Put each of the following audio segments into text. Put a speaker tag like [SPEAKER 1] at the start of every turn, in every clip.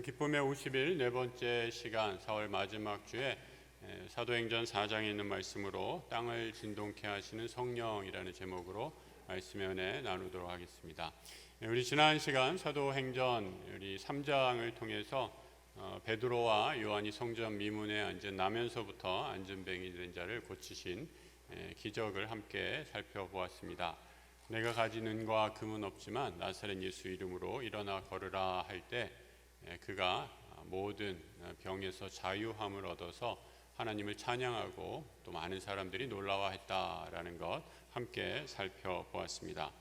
[SPEAKER 1] 기쁨의 50일 네 번째 시간 4월 마지막 주에 사도행전 4장에 있는 말씀으로 땅을 진동케 하시는 성령이라는 제목으로 말씀의 은혜 나누도록 하겠습니다. 우리 지난 시간 사도행전 우리 3장을 통해서 베드로와 요한이 성전 미문에 앉은 나면서부터 안전뱅이 된 자를 고치신 기적을 함께 살펴보았습니다. 내가 가진 은과 금은 없지만 나사렛 예수 이름으로 일어나 걸으라 할 때 그가 모든 병에서 자유함을 얻어서 하나님을 찬양하고 또 많은 사람들이 놀라워했다라는 것 함께 살펴보았습니다.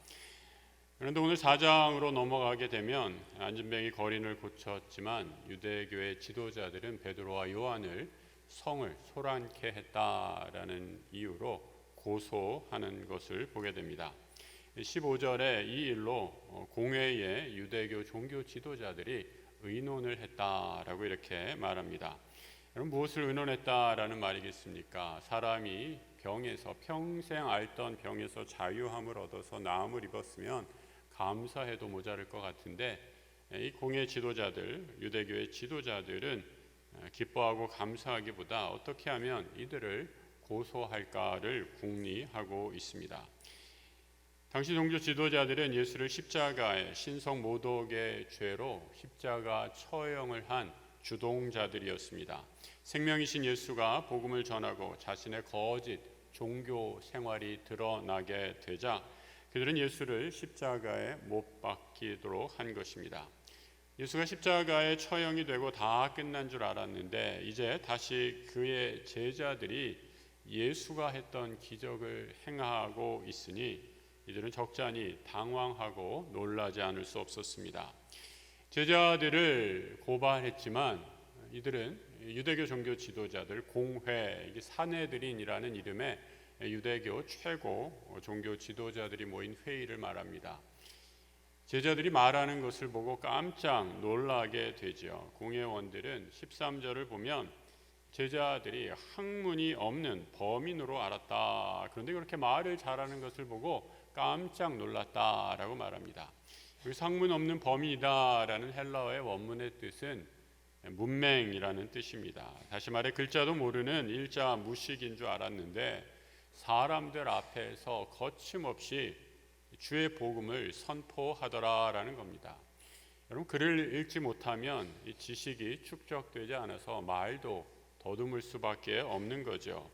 [SPEAKER 1] 그런데 오늘 4장으로 넘어가게 되면 안전뱅이 거린을 고쳤지만 유대교의 지도자들은 베드로와 요한을 성을 소란케 했다라는 이유로 고소하는 것을 보게 됩니다. 15절에 이 일로 공회의 유대교 종교 지도자들이 의논을 했다라고 이렇게 말합니다. 여러분, 무엇을 의논했다라는 말이겠습니까? 사람이 병에서 평생 앓던 병에서 자유함을 얻어서 나음을 입었으면 감사해도 모자랄 것 같은데 이 공회 지도자들, 유대교의 지도자들은 기뻐하고 감사하기보다 어떻게 하면 이들을 고소할까를 궁리하고 있습니다. 당시 종교 지도자들은 예수를 십자가에 신성 모독의 죄로 십자가 처형을 한 주동자들이었습니다. 생명이신 예수가 복음을 전하고 자신의 거짓 종교 생활이 드러나게 되자 그들은 예수를 십자가에 못 박히도록 한 것입니다. 예수가 십자가에 처형이 되고 다 끝난 줄 알았는데 이제 다시 그의 제자들이 예수가 했던 기적을 행하고 있으니 이들은 적잖이 당황하고 놀라지 않을 수 없었습니다. 제자들을 고발했지만 이들은 유대교 종교 지도자들 공회, 산헤드린이라는 이름의 유대교 최고 종교 지도자들이 모인 회의를 말합니다. 제자들이 말하는 것을 보고 깜짝 놀라게 되죠. 공회원들은 13절을 보면 제자들이 학문이 없는 범인으로 알았다. 그런데 그렇게 말을 잘하는 것을 보고 깜짝 놀랐다라고 말합니다. 여기서 학문 없는 범인이다라는 헬라어의 원문의 뜻은 문맹이라는 뜻입니다. 다시 말해 글자도 모르는 일자 무식인 줄 알았는데 사람들 앞에서 거침없이 주의 복음을 선포하더라라는 겁니다. 여러분, 글을 읽지 못하면 이 지식이 축적되지 않아서 말도 더듬을 수밖에 없는 거죠.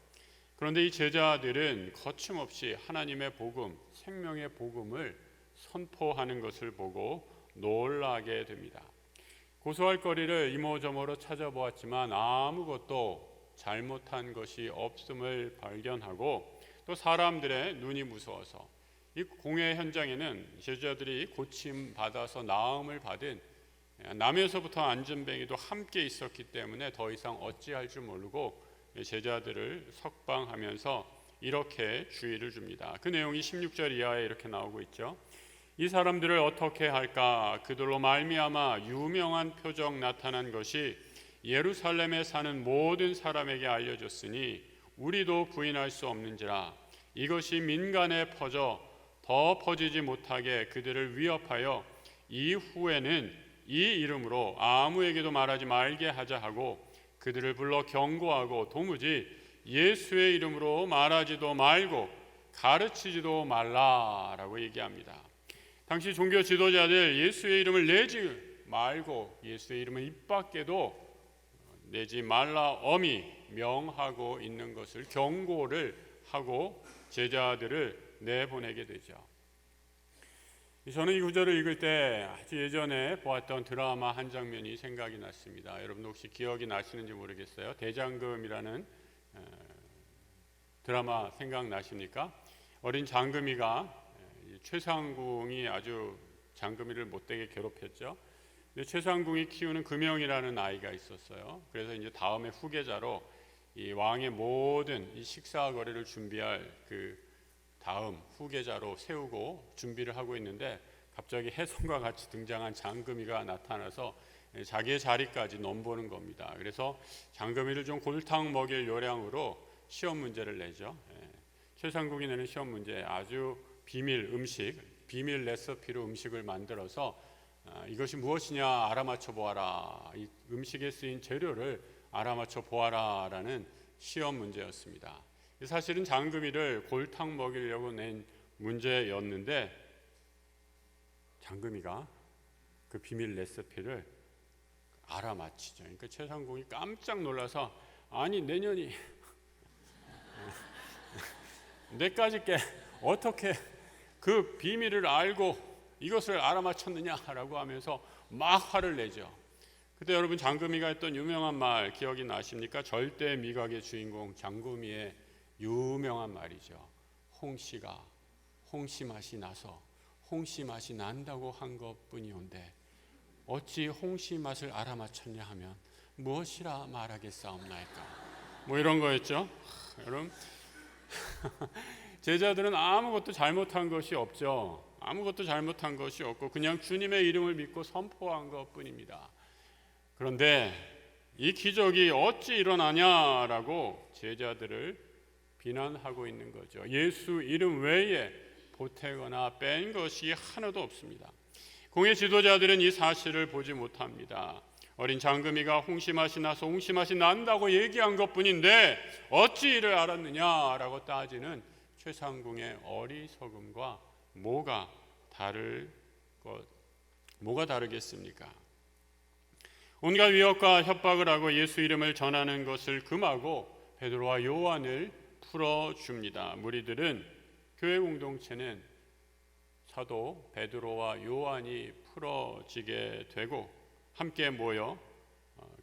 [SPEAKER 1] 그런데 이 제자들은 거침없이 하나님의 복음, 생명의 복음을 선포하는 것을 보고 놀라게 됩니다. 고소할 거리를 이모저모로 찾아보았지만 아무것도 잘못한 것이 없음을 발견하고 또 사람들의 눈이 무서워서 이 공회 현장에는 제자들이 고침받아서 나음을 받은 남에서부터 안전뱅이도 함께 있었기 때문에 더 이상 어찌할 줄 모르고 제자들을 석방하면서 이렇게 주의를 줍니다. 그 내용이 16절 이하에 이렇게 나오고 있죠. 이 사람들을 어떻게 할까? 그들로 말미암아 유명한 표적 나타난 것이 예루살렘에 사는 모든 사람에게 알려졌으니 우리도 부인할 수 없는지라. 이것이 민간에 퍼져 더 퍼지지 못하게 그들을 위협하여 이후에는 이 이름으로 아무에게도 말하지 말게 하자 하고 그들을 불러 경고하고 도무지 예수의 이름으로 말하지도 말고 가르치지도 말라라고 얘기합니다. 당시 종교 지도자들 예수의 이름을 내지 말고 예수의 이름을 입 밖에도 내지 말라 엄히 명하고 있는 것을 경고를 하고 제자들을 내보내게 되죠. 저는 이 구절을 읽을 때 아주 예전에 보았던 드라마 한 장면이 생각이 났습니다. 여러분 혹시 기억이 나시는지 모르겠어요. 대장금이라는 드라마 생각나십니까? 어린 장금이가 최상궁이 아주 장금이를 못되게 괴롭혔죠. 근데 최상궁이 키우는 금영이라는 아이가 있었어요. 그래서 이제 다음에 후계자로 이 왕의 모든 이 식사 거리를 준비할 그 다음 후계자로 세우고 준비를 하고 있는데 갑자기 혜성과 같이 등장한 장금이가 나타나서 자기의 자리까지 넘보는 겁니다. 그래서 장금이를 좀 골탕 먹일 요량으로 시험 문제를 내죠. 최상궁이 내는 시험 문제 아주 비밀 음식, 비밀 레시피로 음식을 만들어서 이것이 무엇이냐 알아맞혀 보아라. 이 음식에 쓰인 재료를 알아맞혀 보아라 라는 시험 문제였습니다. 사실은 장금이를 골탕 먹이려고 낸 문제였는데 장금이가 그 비밀 레시피를 알아맞히죠. 그러니까 최상궁이 깜짝 놀라서 아니 내년이 내까지 게 어떻게 그 비밀을 알고 이것을 알아맞혔느냐라고 하면서 막 화를 내죠. 그때 여러분 장금이가 했던 유명한 말 기억이 나십니까? 절대 미각의 주인공 장금이의 유명한 말이죠. 홍씨가 홍씨 맛이 나서 홍씨 맛이 난다고 한 것뿐이온데 어찌 홍씨 맛을 알아맞혔냐 하면 무엇이라 말하겠사옵나이까. 뭐 이런 거였죠. 여러분 제자들은 아무것도 잘못한 것이 없죠. 아무것도 잘못한 것이 없고 그냥 주님의 이름을 믿고 선포한 것뿐입니다. 그런데 이 기적이 어찌 일어나냐라고 제자들을 비난하고 있는 거죠. 예수 이름 외에 보태거나 뺀 것이 하나도 없습니다. 공예 지도자들은 이 사실을 보지 못합니다. 어린 장금이가 홍시 맛이 나서 홍시 맛이 난다고 얘기한 것뿐인데 어찌 이를 알았느냐라고 따지는 최상궁의 어리석음과 뭐가 다르겠습니까? 온갖 위협과 협박을 하고 예수 이름을 전하는 것을 금하고 베드로와 요한을 풀어줍니다. 무리들은 교회 공동체는 사도 베드로와 요한이 풀어지게 되고 함께 모여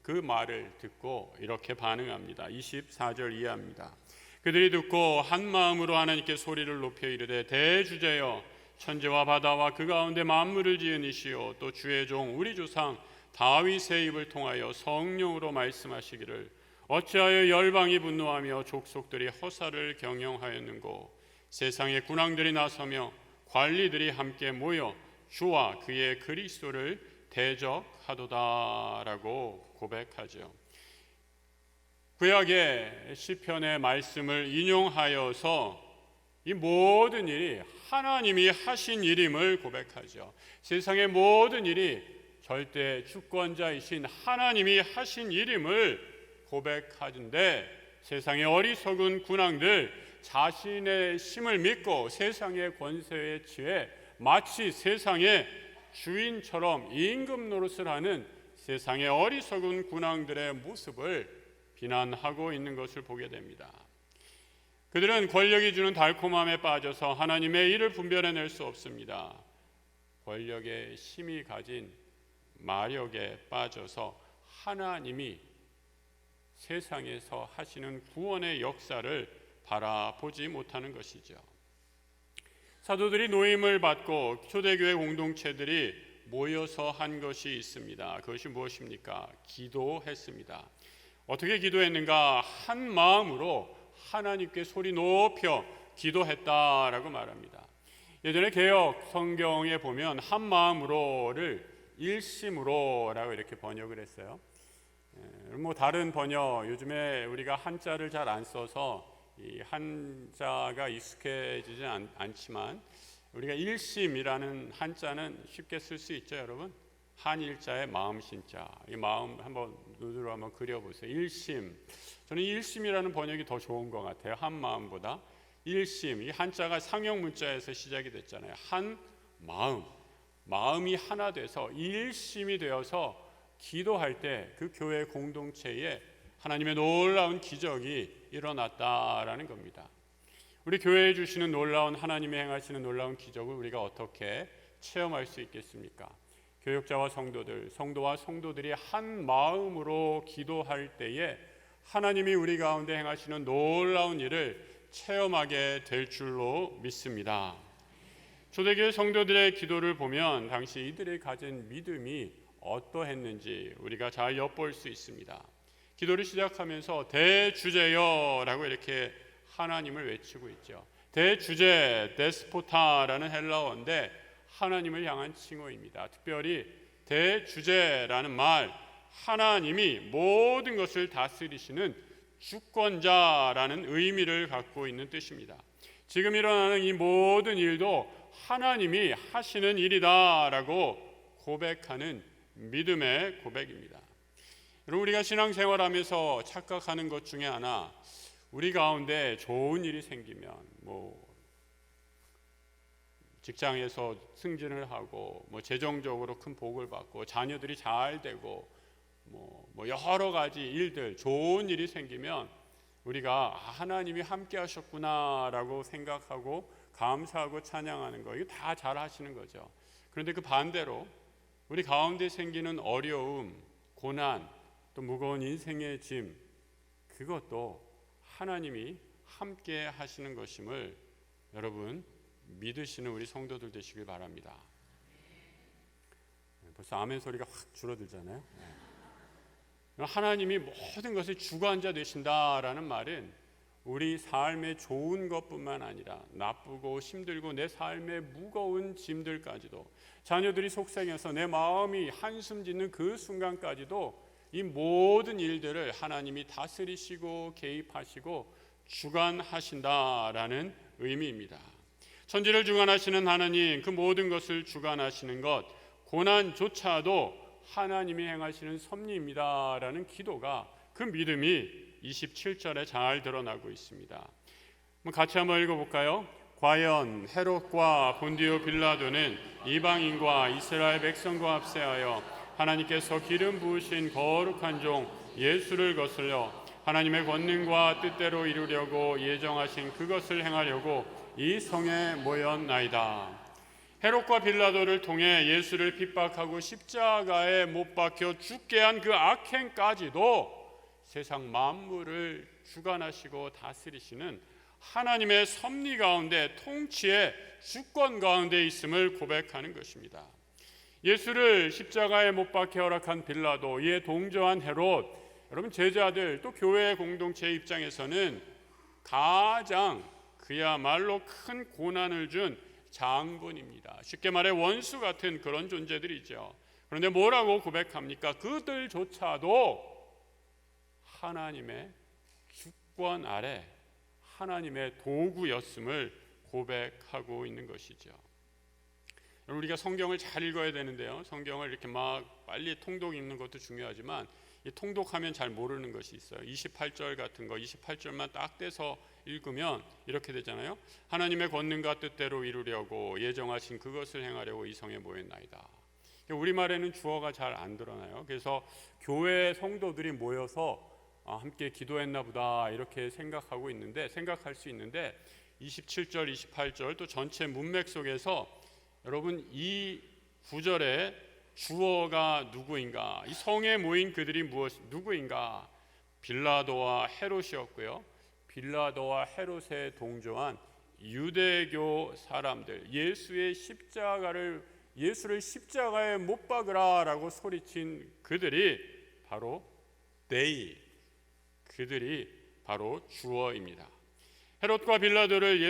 [SPEAKER 1] 그 말을 듣고 이렇게 반응합니다. 24절 이해합니다. 그들이 듣고 한 마음으로 하나님께 소리를 높여 이르되 대주제여 천지와 바다와 그 가운데 만물을 지은 이시요 또 주의 종 우리 조상 다윗의 입을 통하여 성령으로 말씀하시기를 어찌하여 열방이 분노하며 족속들이 허사를 경영하였는고 세상의 군왕들이 나서며 관리들이 함께 모여 주와 그의 그리스도를 대적하도다라고 고백하죠. 구약의 시편의 말씀을 인용하여서 이 모든 일이 하나님이 하신 일임을 고백하죠. 세상의 모든 일이 절대 주권자이신 하나님이 하신 일임을 고백하는데 세상의 어리석은 군왕들 자신의 힘을 믿고 세상의 권세에 취해 마치 세상의 주인처럼 임금 노릇을 하는 세상의 어리석은 군왕들의 모습을 비난하고 있는 것을 보게 됩니다. 그들은 권력이 주는 달콤함에 빠져서 하나님의 일을 분별해낼 수 없습니다. 권력의 힘이 가진 마력에 빠져서 하나님이 세상에서 하시는 구원의 역사를 바라보지 못하는 것이죠. 사도들이 노임을 받고 초대교회 공동체들이 모여서 한 것이 있습니다. 그것이 무엇입니까? 기도했습니다. 어떻게 기도했는가? 한 마음으로 하나님께 소리 높여 기도했다라고 말합니다. 예전에 개역 성경에 보면 한 마음으로를 일심으로라고 이렇게 번역을 했어요. 뭐 다른 번역 요즘에 우리가 한자를 잘 안 써서 이 한자가 익숙해지지 않지만 우리가 일심이라는 한자는 쉽게 쓸 수 있죠, 여러분. 한일자의 마음 신자. 이 마음 한번 눈으로 한번 그려보세요. 일심. 저는 일심이라는 번역이 더 좋은 것 같아요. 한 마음보다. 일심. 이 한자가 상형 문자에서 시작이 됐잖아요. 한 마음. 마음이 하나 돼서 일심이 되어서 기도할 때 그 교회 공동체에 하나님의 놀라운 기적이 일어났다라는 겁니다. 우리 교회에 주시는 놀라운 하나님의 행하시는 놀라운 기적을 우리가 어떻게 체험할 수 있겠습니까? 교역자와 성도들, 성도와 성도들이 한 마음으로 기도할 때에 하나님이 우리 가운데 행하시는 놀라운 일을 체험하게 될 줄로 믿습니다. 초대교회 성도들의 기도를 보면 당시 이들이 가진 믿음이 어떠했는지 우리가 잘 엿볼 수 있습니다. 기도를 시작하면서 대주제여라고 이렇게 하나님을 외치고 있죠. 대주제, 데스포타라는 헬라어인데 하나님을 향한 칭호입니다. 특별히 대주제라는 말, 하나님이 모든 것을 다스리시는 주권자라는 의미를 갖고 있는 뜻입니다. 지금 일어나는 이 모든 일도 하나님이 하시는 일이다라고 고백하는 믿음의 고백입니다. 여러분, 우리가 신앙생활하면서 착각하는 것 중에 하나, 우리 가운데 좋은 일이 생기면 직장에서 승진을 하고 재정적으로 큰 복을 받고 자녀들이 잘 되고 여러 가지 일들, 좋은 일이 생기면 우리가 하나님이 함께 하셨구나라고 생각하고 감사하고 찬양하는 거, 이거 다 잘 하시는 거죠. 그런데 그 반대로 우리 가운데 생기는 어려움, 고난, 또 무거운 인생의 짐, 그것도 하나님이 함께 하시는 것임을 여러분 믿으시는 우리 성도들 되시길 바랍니다. 벌써 아멘 소리가 확 줄어들잖아요. 하나님이 모든 것의 주관자 되신다라는 말은 우리 삶의 좋은 것뿐만 아니라 나쁘고 힘들고 내 삶의 무거운 짐들까지도, 자녀들이 속상해서 내 마음이 한숨 짓는 그 순간까지도 이 모든 일들을 하나님이 다스리시고 개입하시고 주관하신다라는 의미입니다. 천지를 주관하시는 하나님, 그 모든 것을 주관하시는 것, 고난조차도 하나님이 행하시는 섭리입니다라는 기도가, 그 믿음이 27절에 잘 드러나고 있습니다. 같이 한번 읽어볼까요? 과연 헤롯과 본디오 빌라도는 이방인과 이스라엘 백성과 합세하여 하나님께서 기름 부으신 거룩한 종 예수를 거슬려 하나님의 권능과 뜻대로 이루려고 예정하신 그것을 행하려고 이 성에 모였나이다. 헤롯과 빌라도를 통해 예수를 핍박하고 십자가에 못 박혀 죽게 한 그 악행까지도 세상 만물을 주관하시고 다스리시는 하나님의 섭리 가운데, 통치의 주권 가운데 있음을 고백하는 것입니다. 예수를 십자가에 못 박혀 허락한 빌라도, 이에 동조한 헤롯, 여러분 제자들 또 교회 공동체의 입장에서는 가장 그야말로 큰 고난을 준 장본입니다. 쉽게 말해 원수 같은 그런 존재들이죠. 그런데 뭐라고 고백합니까? 그들조차도 하나님의 주권 아래 하나님의 도구였음을 고백하고 있는 것이죠. 우리가 성경을 잘 읽어야 되는데요, 성경을 이렇게 막 빨리 통독 읽는 것도 중요하지만 이 통독하면 잘 모르는 것이 있어요. 28절 같은 거 28절만 딱 떼서 읽으면 이렇게 되잖아요. 하나님의 권능과 뜻대로 이루려고 예정하신 그것을 행하려고 이 성에 모였나이다. 우리말에는 주어가 잘 안 드러나요. 그래서 교회 성도들이 모여서 함께 기도했나 보다 이렇게 생각할 수 있는데 27절 28절 또 전체 문맥 속에서 여러분 이 구절에 주어가 누구인가, 이 성에 모인 그들이 누구인가? 빌라도와 헤롯이었고요. 빌라도와 헤롯에 동조한 유대교 사람들, 예수를 십자가에 못 박으라라고 소리친 그들이 바로 그들이 바로 주어입니다. 헤롯과 빌라도를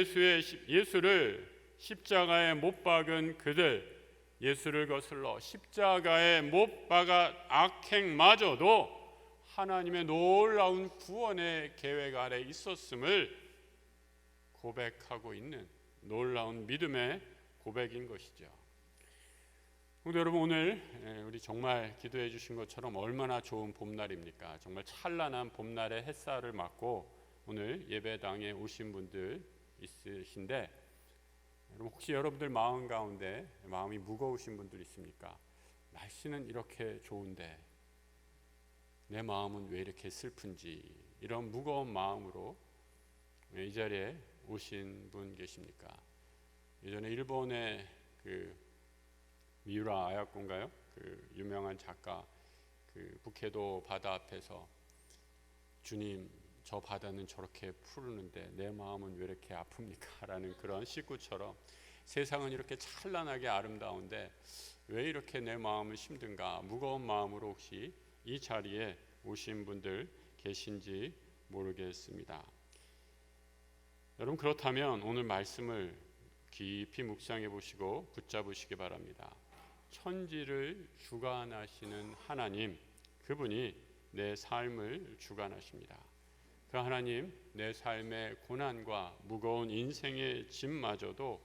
[SPEAKER 1] 예수를 십자가에 못 박은 그들, 예수를 거슬러 십자가에 못 박아 악행마저도 하나님의 놀라운 구원의 계획 아래 있었음을 고백하고 있는 놀라운 믿음의 고백인 것이죠. 성도 여러분, 오늘 우리 정말 기도해 주신 것처럼 얼마나 좋은 봄날입니까? 정말 찬란한 봄날의 햇살을 맞고 오늘 예배당에 오신 분들 있으신데, 여러분 혹시 여러분들 마음 가운데 마음이 무거우신 분들 있습니까? 날씨는 이렇게 좋은데 내 마음은 왜 이렇게 슬픈지, 이런 무거운 마음으로 이 자리에 오신 분 계십니까? 예전에 일본의 미우라 아야코인가요? 그 유명한 작가, 북해도 바다 앞에서 주님, 저 바다는 저렇게 푸르는데 내 마음은 왜 이렇게 아픕니까? 라는 그런 시구처럼 세상은 이렇게 찬란하게 아름다운데 왜 이렇게 내 마음은 힘든가? 무거운 마음으로 혹시 이 자리에 오신 분들 계신지 모르겠습니다. 여러분, 그렇다면 오늘 말씀을 깊이 묵상해 보시고 붙잡으시기 바랍니다. 천지를 주관하시는 하나님, 그분이 내 삶을 주관하십니다. 그 하나님, 내 삶의 고난과 무거운 인생의 짐마저도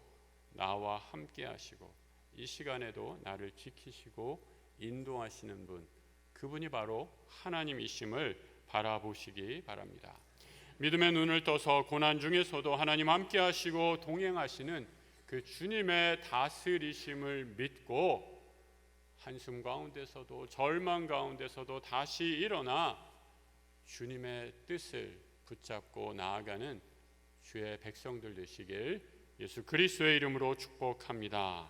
[SPEAKER 1] 나와 함께 하시고 이 시간에도 나를 지키시고 인도하시는 분, 그분이 바로 하나님이심을 바라보시기 바랍니다. 믿음의 눈을 떠서 고난 중에서도 하나님 함께 하시고 동행하시는 그 주님의 다스리심을 믿고 한숨 가운데서도 절망 가운데서도 다시 일어나 주님의 뜻을 붙잡고 나아가는 주의 백성들 되시길 예수 그리스도의 이름으로 축복합니다.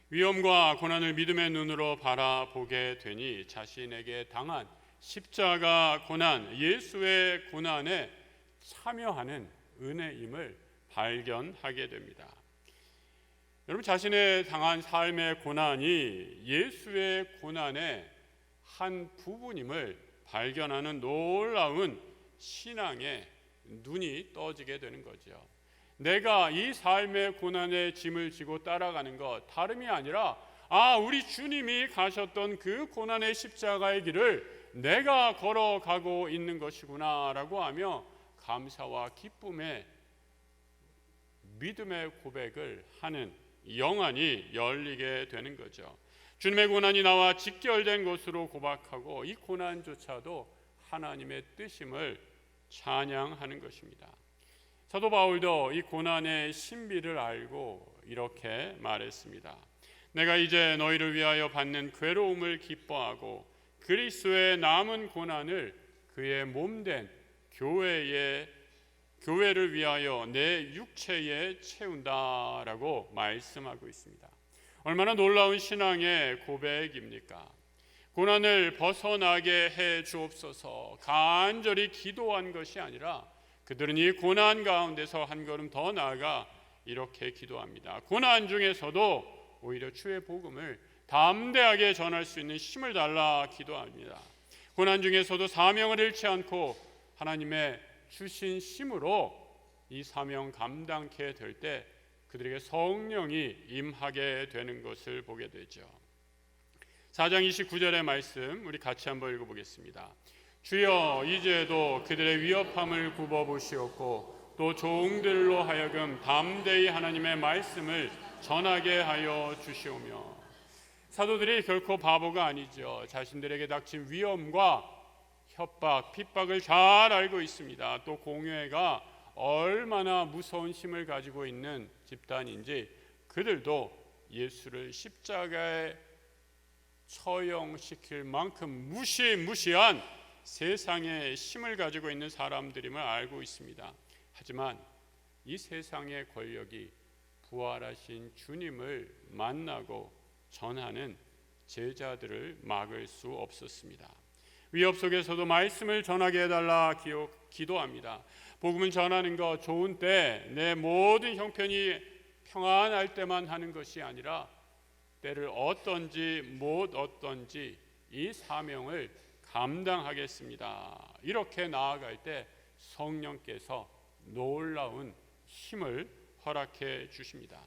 [SPEAKER 1] 위험과 고난을 믿음의 눈으로 바라보게 되니 자신에게 당한 십자가 고난, 예수의 고난에 참여하는 은혜임을 발견하게 됩니다. 여러분, 자신의 당한 삶의 고난이 예수의 고난의 한 부분임을 발견하는 놀라운 신앙의 눈이 떠지게 되는 거죠. 내가 이 삶의 고난의 짐을 지고 따라가는 것 다름이 아니라 우리 주님이 가셨던 그 고난의 십자가의 길을 내가 걸어가고 있는 것이구나 라고 하며 감사와 기쁨의 믿음의 고백을 하는 영안이 열리게 되는 거죠. 주님의 고난이 나와 직결된 것으로 고백하고 이 고난조차도 하나님의 뜻임을 찬양하는 것입니다. 사도 바울도 이 고난의 신비를 알고 이렇게 말했습니다. 내가 이제 너희를 위하여 받는 괴로움을 기뻐하고 그리스도의 남은 고난을 그의 몸된 교회를 위하여 내 육체에 채운다라고 말씀하고 있습니다. 얼마나 놀라운 신앙의 고백입니까? 고난을 벗어나게 해 주옵소서 간절히 기도한 것이 아니라 그들은 이 고난 가운데서 한 걸음 더 나아가 이렇게 기도합니다. 고난 중에서도 오히려 주의 복음을 담대하게 전할 수 있는 힘을 달라 기도합니다. 고난 중에서도 사명을 잃지 않고 하나님의 주신 힘으로 이 사명 감당케 될 때 그들에게 성령이 임하게 되는 것을 보게 되죠. 4장 29절의 말씀 우리 같이 한번 읽어보겠습니다. 주여 이제도 그들의 위협함을 굽어보시옵고 또 종들로 하여금 담대히 하나님의 말씀을 전하게 하여 주시오며. 사도들이 결코 바보가 아니죠. 자신들에게 닥친 위험과 협박, 핍박을 잘 알고 있습니다. 또 공회가 얼마나 무서운 힘을 가지고 있는 집단인지 그들도 예수를 십자가에 처형시킬 만큼 무시무시한 세상의 힘을 가지고 있는 사람들임을 알고 있습니다. 하지만 이 세상의 권력이 부활하신 주님을 만나고 전하는 제자들을 막을 수 없었습니다. 위협 속에서도 말씀을 전하게 해달라 기도합니다. 복음을 전하는 것 좋은 때 내 모든 형편이 평안할 때만 하는 것이 아니라 때를 어떤지 못 어떤지 이 사명을 감당하겠습니다. 이렇게 나아갈 때 성령께서 놀라운 힘을 허락해 주십니다.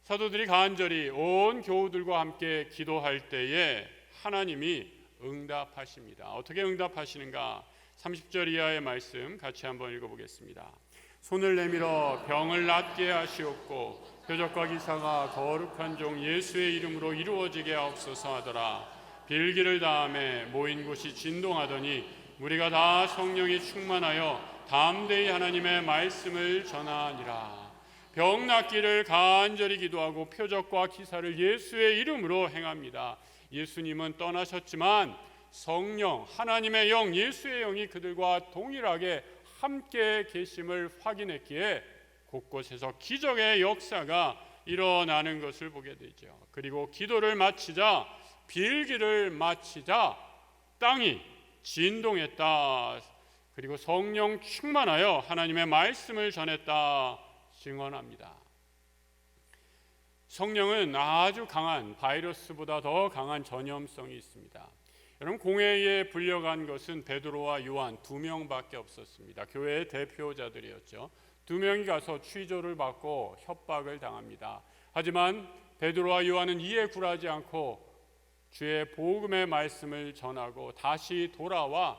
[SPEAKER 1] 사도들이 간절히 온 교우들과 함께 기도할 때에 하나님이 응답하십니다. 어떻게 응답하시는가? 30절 이하의 말씀 같이 한번 읽어보겠습니다. 손을 내밀어 병을 낫게 하시옵고 표적과 기사가 거룩한 종 예수의 이름으로 이루어지게 하옵소서 하더라. 빌기를 다음에 모인 곳이 진동하더니 무리가 다 성령이 충만하여 담대히 하나님의 말씀을 전하니라. 병 낫기를 간절히 기도하고 표적과 기사를 예수의 이름으로 행합니다. 예수님은 떠나셨지만 성령, 하나님의 영, 예수의 영이 그들과 동일하게 함께 계심을 확인했기에 곳곳에서 기적의 역사가 일어나는 것을 보게 되죠. 그리고 기도를 마치자, 빌기를 마치자 땅이 진동했다. 그리고 성령 충만하여 하나님의 말씀을 전했다 증언합니다. 성령은 아주 강한, 바이러스보다 더 강한 전염성이 있습니다. 여러분, 공회에 불려간 것은 베드로와 요한 2명밖에 없었습니다. 교회의 대표자들이었죠. 2명이 가서 취조를 받고 협박을 당합니다. 하지만 베드로와 요한은 이에 굴하지 않고 주의 복음의 말씀을 전하고 다시 돌아와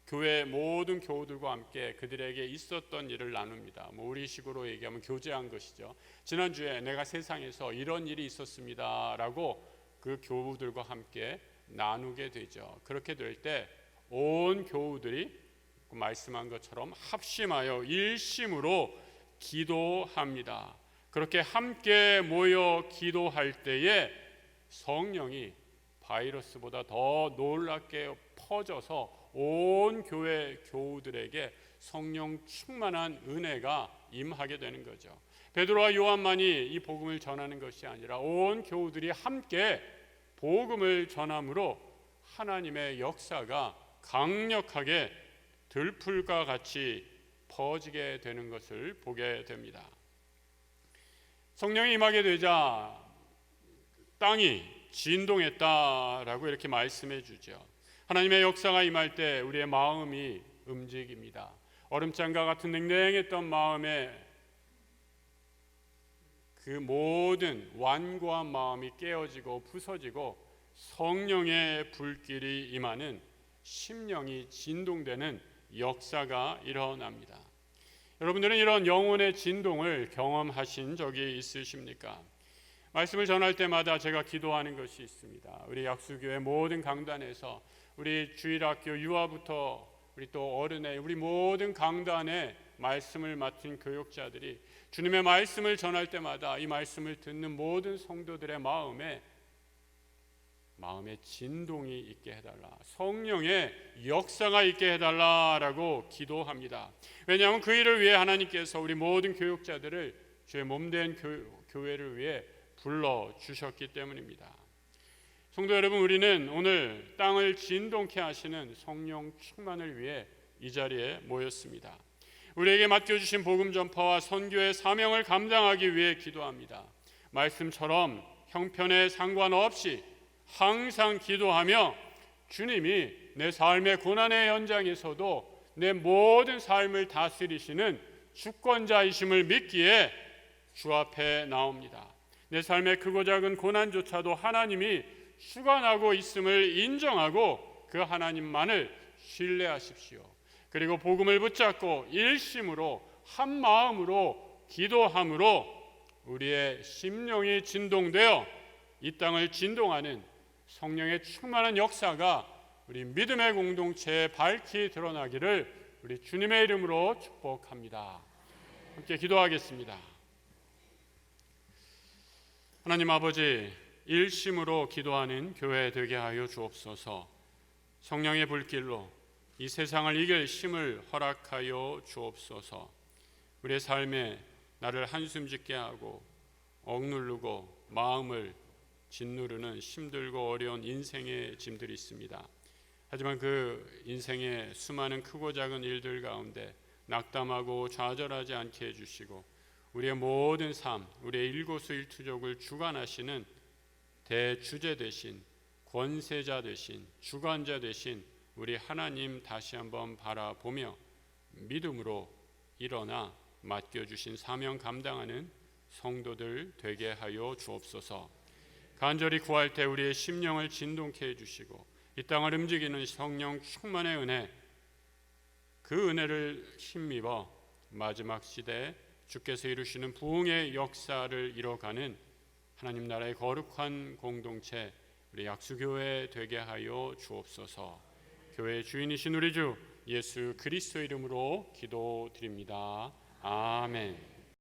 [SPEAKER 1] 교회 모든 교우들과 함께 그들에게 있었던 일을 나눕니다. 우리식으로 얘기하면 교제한 것이죠. 지난주에 내가 세상에서 이런 일이 있었습니다 라고 그 교우들과 함께 나누게 되죠. 그렇게 될 때 온 교우들이 말씀한 것처럼 합심하여 일심으로 기도합니다. 그렇게 함께 모여 기도할 때에 성령이 바이러스보다 더 놀랍게 퍼져서 온 교회 교우들에게 성령 충만한 은혜가 임하게 되는 거죠. 베드로와 요한만이 이 복음을 전하는 것이 아니라 온 교우들이 함께 복음을 전함으로 하나님의 역사가 강력하게 들풀과 같이 퍼지게 되는 것을 보게 됩니다. 성령이 임하게 되자 땅이 진동했다라고 이렇게 말씀해 주죠. 하나님의 역사가 임할 때 우리의 마음이 움직입니다. 얼음장과 같은 냉랭했던 마음에 그 모든 완고한 마음이 깨어지고 부서지고 성령의 불길이 임하는 심령이 진동되는 역사가 일어납니다. 여러분들은 이런 영혼의 진동을 경험하신 적이 있으십니까? 말씀을 전할 때마다 제가 기도하는 것이 있습니다. 우리 약수교회 모든 강단에서 우리 주일학교 유아부터 우리 또 어른의 우리 모든 강단에 말씀을 맡은 교육자들이 주님의 말씀을 전할 때마다 이 말씀을 듣는 모든 성도들의 마음에 진동이 있게 해달라, 성령의 역사가 있게 해달라라고 기도합니다. 왜냐하면 그 일을 위해 하나님께서 우리 모든 교육자들을 주의 몸된 교회를 위해 불러주셨기 때문입니다. 성도 여러분, 우리는 오늘 땅을 진동케 하시는 성령 충만을 위해 이 자리에 모였습니다. 우리에게 맡겨주신 복음 전파와 선교의 사명을 감당하기 위해 기도합니다. 말씀처럼 형편에 상관없이 항상 기도하며 주님이 내 삶의 고난의 현장에서도 내 모든 삶을 다스리시는 주권자이심을 믿기에 주 앞에 나옵니다. 내 삶의 크고 작은 고난조차도 하나님이 주관하고 있음을 인정하고 그 하나님만을 신뢰하십시오. 그리고 복음을 붙잡고 일심으로 한 마음으로 기도함으로 우리의 심령이 진동되어 이 땅을 진동하는 성령의 충만한 역사가 우리 믿음의 공동체에 밝히 드러나기를 우리 주님의 이름으로 축복합니다. 함께 기도하겠습니다. 하나님 아버지, 일심으로 기도하는 교회 되게 하여 주옵소서. 성령의 불길로 이 세상을 이길 힘을 허락하여 주옵소서. 우리의 삶에 나를 한숨 짓게 하고 억누르고 마음을 짓누르는 힘들고 어려운 인생의 짐들이 있습니다. 하지만 그 인생의 수많은 크고 작은 일들 가운데 낙담하고 좌절하지 않게 해주시고 우리의 모든 삶, 우리의 일거수일투족을 주관하시는 대주제 되신, 권세자 되신, 주관자 되신 우리 하나님 다시 한번 바라보며 믿음으로 일어나 맡겨주신 사명 감당하는 성도들 되게 하여 주옵소서. 간절히 구할 때 우리의 심령을 진동케 해주시고 이 땅을 움직이는 성령 충만의 은혜, 그 은혜를 힘입어 마지막 시대에 주께서 이루시는 부흥의 역사를 이뤄가는 하나님 나라의 거룩한 공동체 우리 약수교회 되게 하여 주옵소서. 교회의 주인이신 우리 주 예수 그리스도 이름으로 기도드립니다. 아멘.